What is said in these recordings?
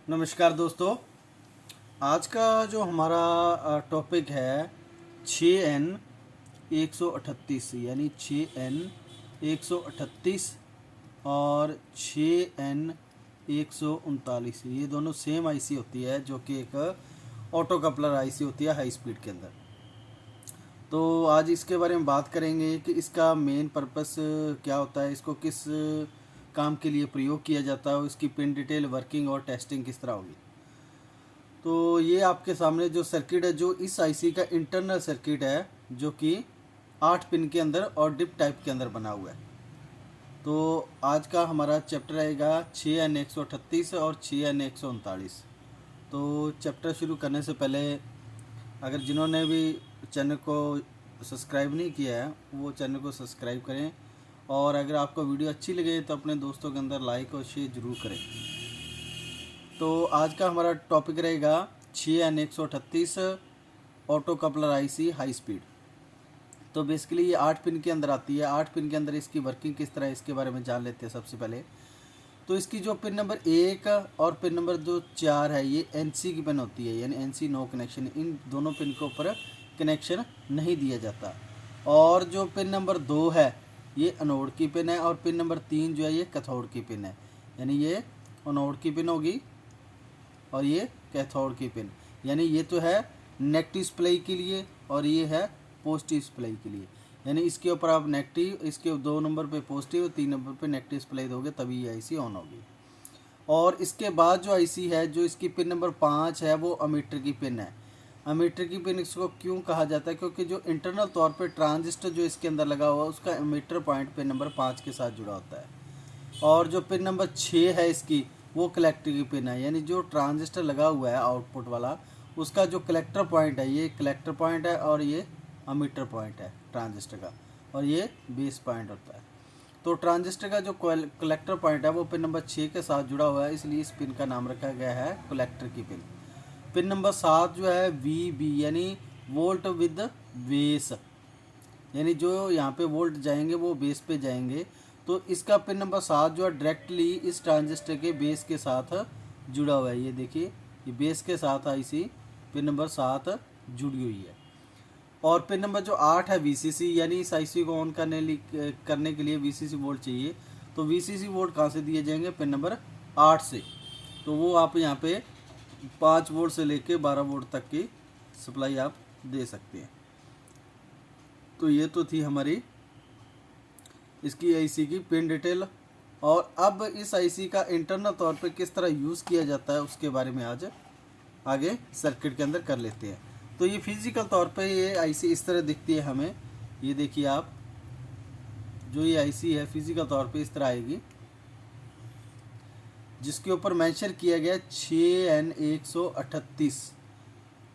नमस्कार दोस्तों। आज का जो हमारा टॉपिक है 6N 138 यानी 6N 138 और 6N 139। ये दोनों सेम आईसी होती है जो कि एक ऑटो कपलर आईसी होती है हाई स्पीड के अंदर। तो आज इसके बारे में बात करेंगे कि इसका मेन पर्पस क्या होता है, इसको किस काम के लिए प्रयोग किया जाता है, इसकी पिन डिटेल, वर्किंग और टेस्टिंग किस तरह होगी। तो ये आपके सामने जो सर्किट है, जो इस आईसी का इंटरनल सर्किट है, जो कि 8 पिन के अंदर और डिप टाइप के अंदर बना हुआ है। तो आज का हमारा चैप्टर रहेगा 6N 138 और 6N 139। तो चैप्टर शुरू करने से पहले अगर जिन्होंने भी चैनल को सब्सक्राइब नहीं किया है वो चैनल को सब्सक्राइब करें, और अगर आपको वीडियो अच्छी लगे तो अपने दोस्तों के अंदर लाइक और शेयर ज़रूर करें। तो आज का हमारा टॉपिक रहेगा 6N 138 auto coupler IC high speed. तो बेसिकली ये 8 पिन के अंदर आती है। 8 पिन के अंदर इसकी वर्किंग किस तरह है इसके बारे में जान लेते हैं सबसे पहले। तो इसकी जो पिन नंबर 1 और पिन नंबर जो 4 है ये एनसी की पिन होती है, यानी एनसी नो कनेक्शन। इन दोनों पिन के ऊपर कनेक्शन नहीं दिया जाता। और जो पिन नंबर 2 है ये एनोड की पिन है, और पिन नंबर 3 जो है ये कैथोड की पिन है, यानी ये एनोड की पिन होगी और ये कैथोड की पिन। यानी ये तो है नेगेटिव सप्लाई के लिए और ये है पॉजिटिव सप्लाई के लिए। यानी इसके ऊपर आप नेगेटिव, इसके 2 नंबर पे पॉजिटिव, 3 नंबर पे नेगेटिव सप्लाई दोगे तभी ये आईसी ऑन होगी। और इसके बाद जो आईसी है, जो इसकी पिन नंबर 5 है, वो अमीटर की पिन है। अमीटर की पिन इसको क्यों कहा जाता है? क्योंकि जो इंटरनल तौर पे ट्रांजिस्टर जो इसके अंदर लगा हुआ है उसका अमीटर पॉइंट पिन नंबर 5 के साथ जुड़ा होता है। और जो पिन नंबर 6 है इसकी, वो कलेक्टर की पिन है। यानी जो ट्रांजिस्टर लगा हुआ है आउटपुट वाला, उसका जो कलेक्टर पॉइंट है, ये कलेक्टर पॉइंट है और ये अमीटर पॉइंट है ट्रांजिस्टर का, और ये बेस पॉइंट होता है। तो ट्रांजिस्टर का जो कलेक्टर पॉइंट है वो पिन नंबर 6 के साथ जुड़ा हुआ है, इसलिए इस पिन का नाम रखा गया है कलेक्टर की पिन। पिन नंबर 7 जो है VB यानी वोल्ट विद बेस, यानी जो यहाँ पे वोल्ट जाएंगे वो बेस पे जाएंगे। तो इसका पिन नंबर 7 जो है डायरेक्टली इस ट्रांजिस्टर के बेस के साथ जुड़ा हुआ है। ये देखिए, ये बेस के साथ आईसी पिन नंबर 7 जुड़ी हुई है। और पिन नंबर जो 8 है VCC, यानी इस आईसी को ऑन करने के लिए VCC वोल्ट चाहिए। तो VCC वोल्ट कहाँ से दिए जाएंगे? पिन नंबर 8 से। तो वो आप यहाँ पे 5 वोल्ट से लेके 12 वोल्ट तक की सप्लाई आप दे सकते हैं। तो ये तो थी हमारी इसकी आईसी की पिन डिटेल। और अब इस आईसी का इंटरनल तौर पे किस तरह यूज़ किया जाता है उसके बारे में आज आगे सर्किट के अंदर कर लेते हैं। तो ये फिजिकल तौर पे ये आईसी इस तरह दिखती है हमें। ये देखिए आप, जो ये आईसी है फिजिकल तौर पे इस तरह आएगी, जिसके ऊपर मेंशन किया गया 6N 138।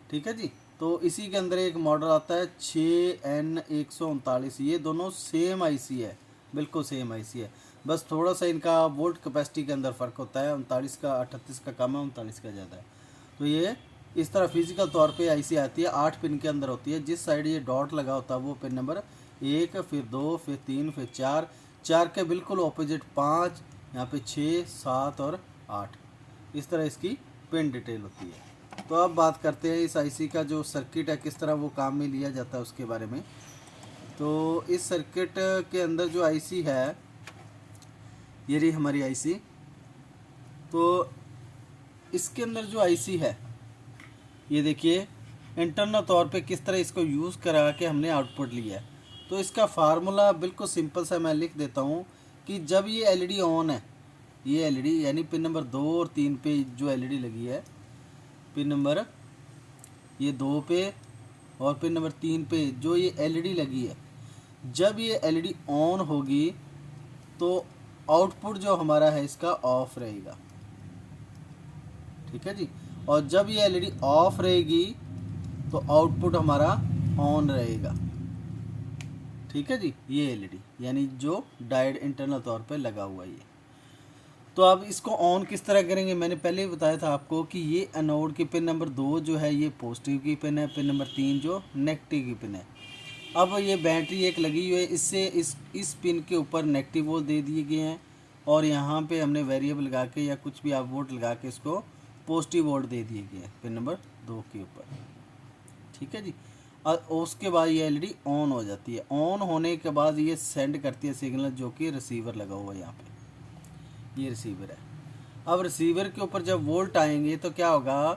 ठीक है जी। तो इसी के अंदर एक मॉडल आता है 6N 139। ये दोनों सेम आईसी है, बिल्कुल सेम आईसी है, बस थोड़ा सा इनका वोल्ट कैपेसिटी के अंदर फ़र्क होता है। 39 का 38 का कम है, 39 का ज़्यादा है। तो ये इस तरह फिजिकल तौर पे आईसी आती है, 8 पिन के अंदर होती है। जिस साइड ये डॉट लगा होता है वो पिन नंबर 1, फिर 2, फिर 3, फिर 4, 4 के बिल्कुल ऑपोजिट 5, यहाँ पे 6, 7 और 8। इस तरह इसकी पिन डिटेल होती है। तो अब बात करते हैं इस आईसी का जो सर्किट है किस तरह वो काम में लिया जाता है उसके बारे में। तो इस सर्किट के अंदर जो आईसी है, ये रही हमारी आईसी। तो इसके अंदर जो आईसी है, ये देखिए इंटरनल तौर पे किस तरह इसको यूज़ करा के हमने आउटपुट लिया है। तो इसका फार्मूला बिल्कुल सिंपल सा मैं लिख देता हूँ कि जब ये एलईडी ऑन है, ये एलईडी यानी पिन नंबर 2 और 3 पे जो एलईडी लगी है, पिन नंबर ये 2 पे और पिन नंबर 3 पे जो ये एलईडी लगी है, जब ये एलईडी ऑन होगी तो आउटपुट जो हमारा है इसका ऑफ रहेगा। ठीक है जी। और जब ये एलईडी ऑफ रहेगी तो आउटपुट हमारा ऑन रहेगा। ठीक है जी। ये एलईडी यानी जो डायोड इंटरनल तौर पे लगा हुआ है ये। तो अब इसको ऑन किस तरह करेंगे? मैंने पहले ही बताया था आपको कि ये एनोड की पिन नंबर 2 जो है ये पॉजिटिव की पिन है, पिन नंबर 3 जो नेगेटिव की पिन है। अब ये बैटरी एक लगी हुई है, इससे इस पिन के ऊपर नेगेटिव वोल्ट दे दिए गए हैं, और यहाँ पे हमने वेरिएबल लगा के या कुछ भी आप वोल्ट लगा के इसको पॉजिटिव वोल्ट दे दिए गए हैं पिन नंबर 2 के ऊपर। ठीक है जी। और उसके बाद ये एलईडी ऑन हो जाती है। ऑन होने के बाद ये सेंड करती है सिग्नल, जो कि रिसीवर लगा हुआ है यहाँ पे, ये रिसीवर है। अब रिसीवर के ऊपर जब वोल्ट आएंगे तो क्या होगा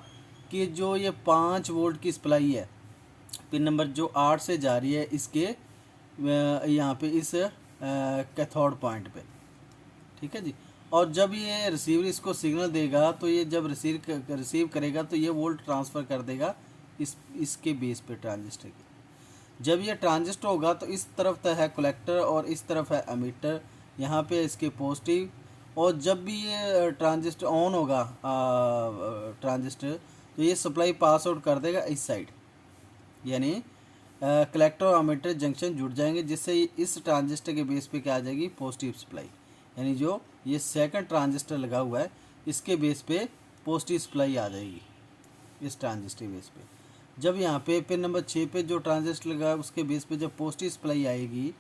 कि जो ये 5 वोल्ट की सप्लाई है पिन नंबर जो 8 से जा रही है इसके यहाँ पे इस कैथोड पॉइंट पे। ठीक है जी। और जब ये रिसीवर इसको सिग्नल देगा तो ये जब रिसीव करेगा तो ये वोल्ट ट्रांसफ़र कर देगा इसके बेस पे ट्रांजिस्टर के। जब ये ट्रांजिस्टर होगा तो इस तरफ तो है कलेक्टर और इस तरफ है एमीटर, यहाँ पे इसके पॉजिटिव। और जब भी ये ट्रांजिस्टर ऑन होगा ट्रांजिस्टर, तो ये सप्लाई पास आउट कर देगा इस साइड, यानी कलेक्टर और एमीटर जंक्शन जुड़ जाएंगे, जिससे इस ट्रांजिस्टर के बेस पे क्या आ जाएगी पॉजिटिव सप्लाई। यानी जो ये सेकंड ट्रांजिस्टर लगा हुआ है इसके बेस पे पॉजिटिव सप्लाई आ जाएगी इस ट्रांजिस्टर बेस पे। जब यहाँ पे पिन नंबर 6 पे जो ट्रांजिस्टर लगा है उसके बेस पे जब पॉजिटिव सप्लाई आएगी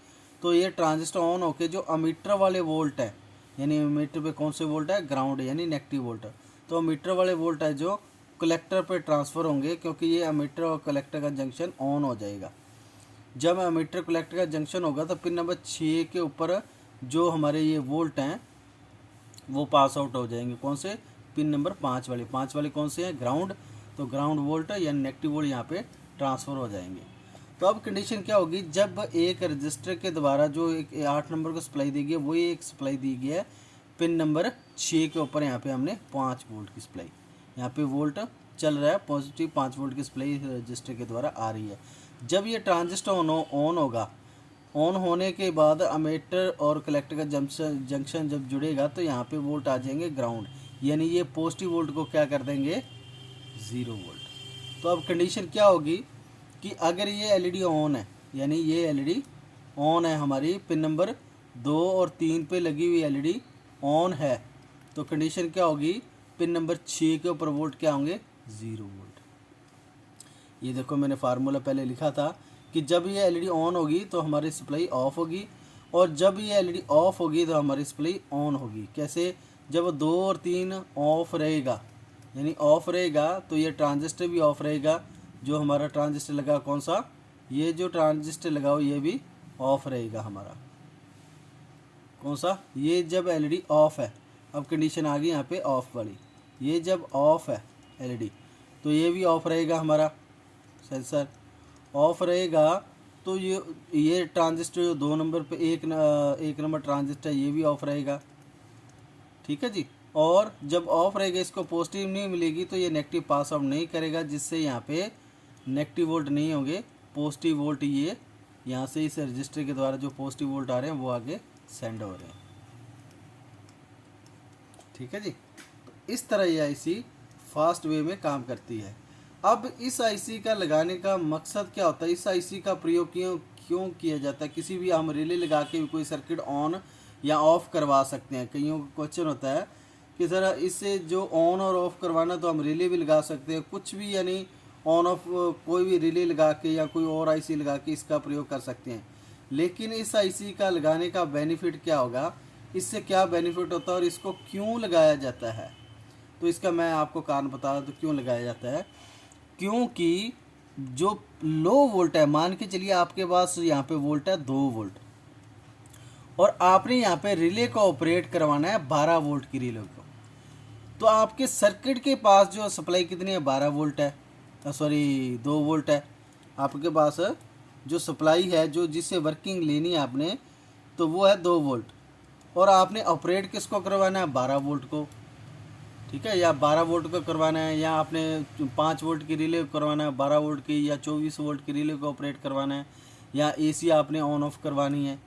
तो ये ट्रांजिस्टर ऑन होके जो अमीटर वाले वोल्ट है, यानी अमीटर पे कौन से वोल्ट है, ग्राउंड यानी नेगेटिव वोल्ट, तो अमीटर वाले वोल्ट है जो कलेक्टर पे ट्रांसफ़र होंगे, क्योंकि ये अमीटर और कलेक्टर का जंक्शन ऑन हो जाएगा। जब अमीटर कलेक्टर का जंक्शन होगा तो पिन नंबर 6 के ऊपर जो हमारे ये वोल्ट हैं वो पास आउट हो जाएंगे। कौन से, पिन नंबर 5 वाले। 5 वाले कौन से हैं, ग्राउंड, तो ग्राउंड वोल्ट या नेगेटिव वोल्ट यहाँ पे ट्रांसफ़र हो जाएंगे। तो अब कंडीशन क्या होगी, जब एक रजिस्टर के द्वारा जो एक 8 नंबर को सप्लाई दी गई है वही एक सप्लाई दी गई है पिन नंबर 6 के ऊपर। यहाँ पे हमने 5 वोल्ट की सप्लाई, यहाँ पे वोल्ट चल रहा है पॉजिटिव, 5 वोल्ट की सप्लाई रजिस्टर के द्वारा आ रही है। जब ये ट्रांजिस्टर ऑन होगा, ऑन होने के बाद अमीटर और कलेक्टर का जंक्शन जब जुड़ेगा तो यहाँ पे वोल्ट आ जाएंगे ग्राउंड, यानी ये पॉजिटिव वोल्ट को क्या कर देंगे 0 वोल्ट। तो अब कंडीशन क्या होगी कि अगर ये एलईडी ऑन है, यानी ये एलईडी ऑन है हमारी, पिन नंबर 2 और 3 पे लगी हुई एलईडी ऑन है, तो कंडीशन क्या होगी, पिन नंबर 6 के ऊपर वोल्ट क्या होंगे 0 वोल्ट। ये देखो मैंने फार्मूला पहले लिखा था कि जब ये एलईडी ऑन होगी तो हमारी सप्लाई ऑफ होगी, और जब ये एलईडी ऑफ होगी तो हमारी सप्लाई ऑन होगी। कैसे, जब 2 और 3 ऑफ रहेगा, यानी ऑफ रहेगा तो ये ट्रांजिस्टर भी ऑफ रहेगा। जो हमारा ट्रांजिस्टर लगा कौन सा, ये जो ट्रांजिस्टर लगा हो ये भी ऑफ रहेगा हमारा, कौन सा, ये जब एलईडी ऑफ है। अब कंडीशन आ गई यहाँ पे ऑफ वाली, ये जब ऑफ है एलईडी तो ये भी ऑफ रहेगा हमारा सेंसर, ऑफ रहेगा तो ये ट्रांजिस्टर जो 2 नंबर पे एक नंबर ट्रांजिस्टर ये भी ऑफ रहेगा। ठीक है जी। और जब ऑफ रहेगा इसको पॉजिटिव नहीं मिलेगी तो ये नेगेटिव पास आउट नहीं करेगा, जिससे यहाँ पे नेगेटिव वोल्ट नहीं होंगे, पॉजिटिव वोल्ट ये यहाँ से इस रजिस्टर के द्वारा जो पॉजिटिव वोल्ट आ रहे हैं वो आगे सेंड हो रहे हैं। ठीक है जी। तो इस तरह ये आईसी फास्ट वे में काम करती है। अब इस आईसी का लगाने का मकसद क्या होता है, इस आईसी का प्रयोग क्यों किया जाता है। किसी भी हम रिले लगा के भी कोई सर्किट ऑन या ऑफ़ करवा सकते हैं। कईयों का क्वेश्चन होता है कि सर इससे जो ऑन और ऑफ़ करवाना तो हम रिले भी लगा सकते हैं, कुछ भी यानी ऑन ऑफ कोई भी रिले लगा के या कोई और आईसी लगा के इसका प्रयोग कर सकते हैं। लेकिन इस आईसी का लगाने का बेनिफिट क्या होगा, इससे क्या बेनिफिट होता है और इसको क्यों लगाया जाता है, तो इसका मैं आपको कारण बता दूं क्यों लगाया जाता है। क्योंकि जो लो वोल्ट है, मान के चलिए आपके पास यहाँ पे वोल्ट है 2 वोल्ट और आपने यहाँ पे रिले को ऑपरेट करवाना है 12 वोल्ट की रिले को, तो आपके सर्किट के पास जो सप्लाई कितनी है 12 वोल्ट है, सॉरी 2 वोल्ट है। आपके पास जो सप्लाई है जो जिससे वर्किंग लेनी है आपने, तो वो है 2 वोल्ट, और आपने ऑपरेट किसको करवाना है 12 वोल्ट को। ठीक है, या 12 वोल्ट को करवाना है, या आपने 5 वोल्ट की रिले करवाना है 12 वोल्ट की, या 24 वोल्ट की रिले को ऑपरेट करवाना है, या एसी आपने ऑन ऑफ करवानी है।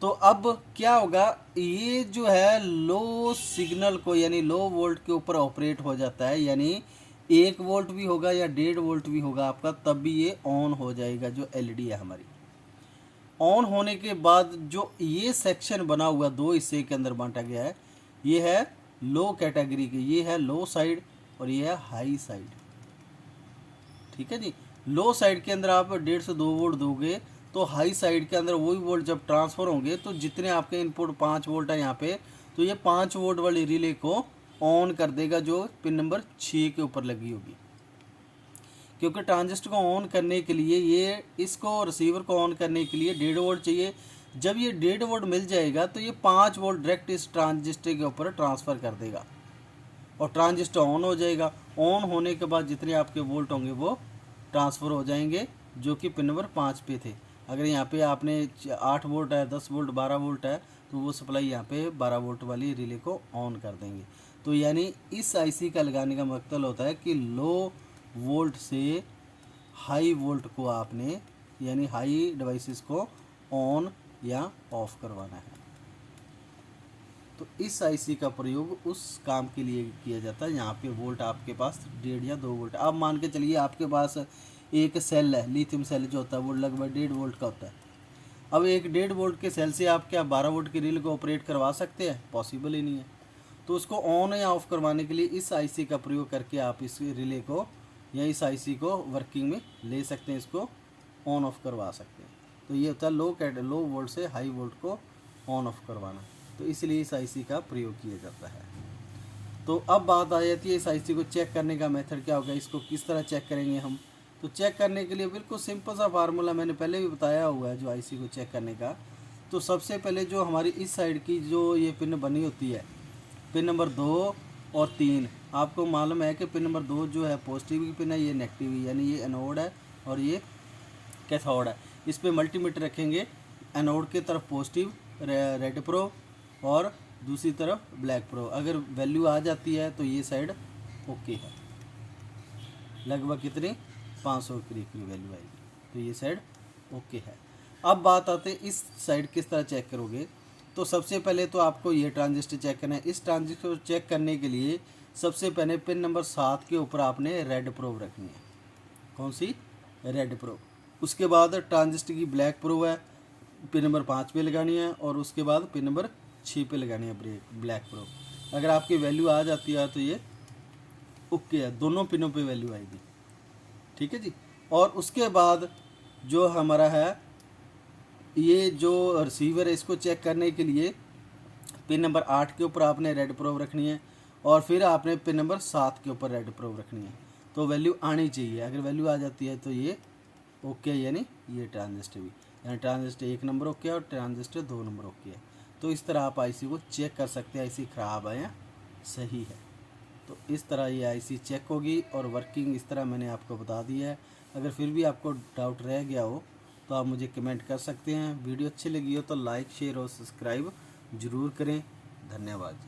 तो अब क्या होगा, ये जो है लो सिग्नल को यानी लो वोल्ट के ऊपर ऑपरेट हो जाता है, यानी 1 वोल्ट भी होगा या 1.5 वोल्ट भी होगा आपका, तब भी ये ऑन हो जाएगा। जो एलईडी है हमारी ऑन होने के बाद जो ये सेक्शन बना हुआ 2 हिस्से के अंदर बांटा गया है, ये है लो कैटेगरी की, ये है लो साइड और ये है हाई साइड। ठीक है जी। लो साइड के अंदर आप 1.5 से 2 वोल्ट दोगे, तो हाई साइड के अंदर वही वोल्ट जब ट्रांसफ़र होंगे तो जितने आपके इनपुट 5 वोल्ट है यहाँ पे, तो ये 5 वोल्ट वाली रिले को ऑन कर देगा जो पिन नंबर 6 के ऊपर लगी होगी, क्योंकि ट्रांजिस्टर को ऑन करने के लिए ये इसको रिसीवर को ऑन करने के लिए 1.5 वोल्ट चाहिए। जब ये 1.5 वोल्ट मिल जाएगा तो ये 5 वोल्ट डायरेक्ट इस ट्रांजिस्टर के ऊपर ट्रांसफ़र कर देगा और ट्रांजिस्टर ऑन हो जाएगा। ऑन होने के बाद जितने आपके वोल्ट होंगे वो ट्रांसफ़र हो जाएंगे जो कि पिन नंबर 5 पे थे। अगर यहाँ पे आपने 8 वोल्ट है, 10 वोल्ट, 12 वोल्ट है तो वो सप्लाई यहाँ पे 12 वोल्ट वाली रिले को ऑन कर देंगे। तो यानी इस आईसी का लगाने का मकसद होता है कि लो वोल्ट से हाई वोल्ट को आपने यानी हाई डिवाइसेस को ऑन या ऑफ करवाना है। तो इस आईसी का प्रयोग उस काम के लिए किया जाता है यहाँ पे वोल्ट आपके पास 1.5 या 2 वोल्ट। अब मान के चलिए आपके पास एक सेल है, लिथियम सेल जो होता है वो लगभग 1.5 वोल्ट का होता है। अब एक 1.5 वोल्ट के सेल से आप क्या 12 वोल्ट की रिले को ऑपरेट करवा सकते हैं? पॉसिबल ही नहीं है। तो उसको ऑन या ऑफ करवाने के लिए इस आईसी का प्रयोग करके आप इस रिले को या इस आईसी को वर्किंग में ले सकते हैं, इसको ऑन ऑफ करवा सकते हैं। तो ये होता है लो वोल्ट से हाई वोल्ट को ऑन ऑफ करवाना। तो इसलिए इस आईसी का प्रयोग किया जाता है। तो अब बात आ जाती है इस आईसी को चेक करने का मेथड क्या होगा, इसको किस तरह चेक करेंगे हम। तो चेक करने के लिए बिल्कुल सिंपल सा फार्मूला मैंने पहले भी बताया हुआ है जो आईसी को चेक करने का। तो सबसे पहले जो हमारी इस साइड की जो ये पिन बनी होती है, पिन नंबर 2 और 3, आपको मालूम है कि पिन नंबर 2 जो है पॉजिटिव की पिन है, ये नेगेटिव है, यानी ये एनोड है और ये कैथोड है। इस पे मल्टीमीटर रखेंगे, एनोड की तरफ पॉजिटिव रेड प्रो और दूसरी तरफ ब्लैक प्रो। अगर वैल्यू आ जाती है तो ये साइड ओके है, लगभग कितनी 500 के करीब वैल्यू आएगी, तो ये साइड ओके है। अब बात आते हैं इस साइड किस तरह चेक करोगे। तो सबसे पहले तो आपको ये ट्रांजिस्टर चेक करना है। इस ट्रांजिस्टर को चेक करने के लिए सबसे पहले पिन नंबर 7 के ऊपर आपने रेड प्रोब रखनी है। कौन सी? Red probe. उसके बाद ट्रांजिस्टर की ब्लैक प्रोब है, पिन नंबर 5 पे लगानी है और उसके बाद पिन नंबर 6 पे लगानी है ब्लैक प्रोब। अगर आपकी वैल्यू आ जाती है तो ये ओके है, दोनों पिनों पे वैल्यू आएगी, ठीक है जी। और उसके बाद जो हमारा है ये जो रिसीवर है, इसको चेक करने के लिए पिन नंबर 8 के ऊपर आपने रेड प्रोब रखनी है और फिर आपने पिन नंबर 7 के ऊपर रेड प्रोब रखनी है। तो वैल्यू आनी चाहिए, अगर वैल्यू आ जाती है तो ये ओके है, यानी ये ट्रांजिस्टर भी, यानी ट्रांजिस्टर 1 नंबर ओके है और ट्रांजिस्टर 2 नंबर ओके है। तो इस तरह आप आईसी को चेक कर सकते हैं, आईसी ख़राब है या सही है। तो इस तरह ये आईसी चेक होगी और वर्किंग इस तरह मैंने आपको बता दी है। अगर फिर भी आपको डाउट रह गया हो तो आप मुझे कमेंट कर सकते हैं। वीडियो अच्छी लगी हो तो लाइक, शेयर और सब्सक्राइब ज़रूर करें। धन्यवाद।